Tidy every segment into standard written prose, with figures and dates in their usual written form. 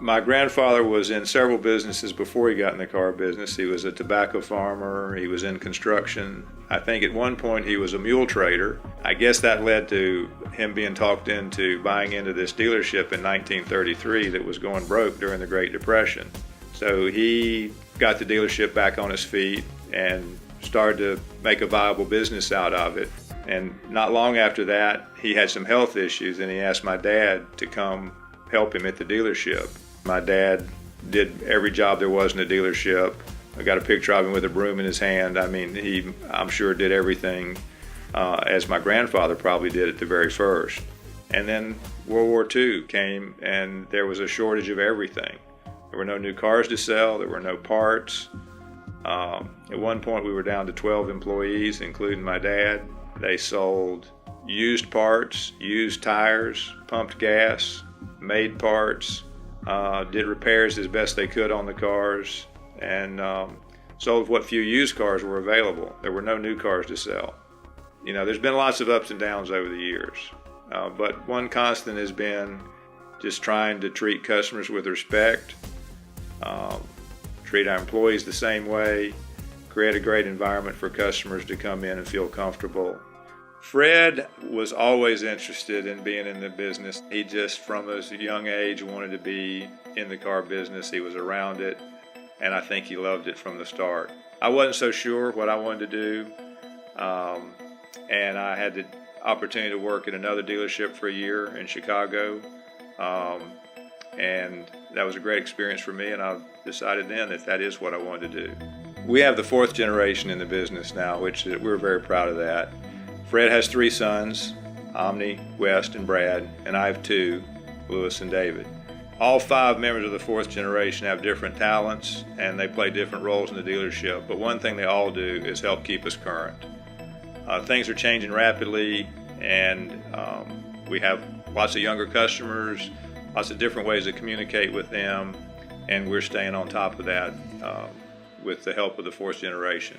My grandfather was in several businesses before he got in the car business. He was a tobacco farmer, he was in construction. I think at one point he was a mule trader. I guess that led to him being talked into buying into this dealership in 1933 that was going broke during the Great Depression. So he got the dealership back on his feet and started to make a viable business out of it. And not long after that, he had some health issues and he asked my dad to come help him at the dealership. My dad did every job there was in the dealership. I got a picture of him with a broom in his hand. I mean, I'm sure did everything as my grandfather probably did at the very first. And then World War II came and there was a shortage of everything. There were no new cars to sell, there were no parts. At one point we were down to 12 employees, including my dad. They sold used parts, used tires, pumped gas, made parts, did repairs as best they could on the cars, and sold what few used cars were available. There were no new cars to sell. You know, there's been lots of ups and downs over the years, but one constant has been just trying to treat customers with respect, treat our employees the same way, create a great environment for customers to come in and feel comfortable. Fred was always interested in being in the business. He just, from a young age, wanted to be in the car business. He was around it, and I think he loved it from the start. I wasn't so sure what I wanted to do, and I had the opportunity to work at another dealership for a year in Chicago, and that was a great experience for me, and I decided then that that is what I wanted to do. We have the fourth generation in the business now, which we're very proud of that. Fred has three sons, Omni, West, and Brad, and I have two, Louis and David. All five members of the fourth generation have different talents, and they play different roles in the dealership, but one thing they all do is help keep us current. Things are changing rapidly, and we have lots of younger customers, lots of different ways to communicate with them, and we're staying on top of that with the help of the fourth generation.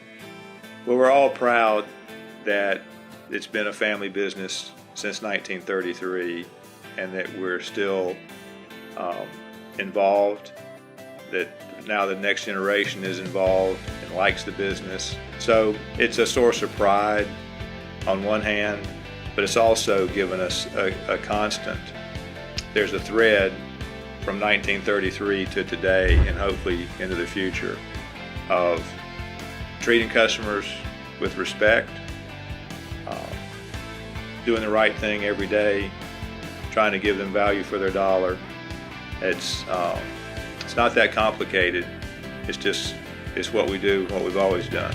Well, we're all proud that it's been a family business since 1933 and that we're still involved, that now the next generation is involved and likes the business. So it's a source of pride on one hand, but it's also given us a constant. There's a thread from 1933 to today and hopefully into the future of treating customers with respect, doing the right thing every day, trying to give them value for their dollar. It's not that complicated. It's what we do, what we've always done.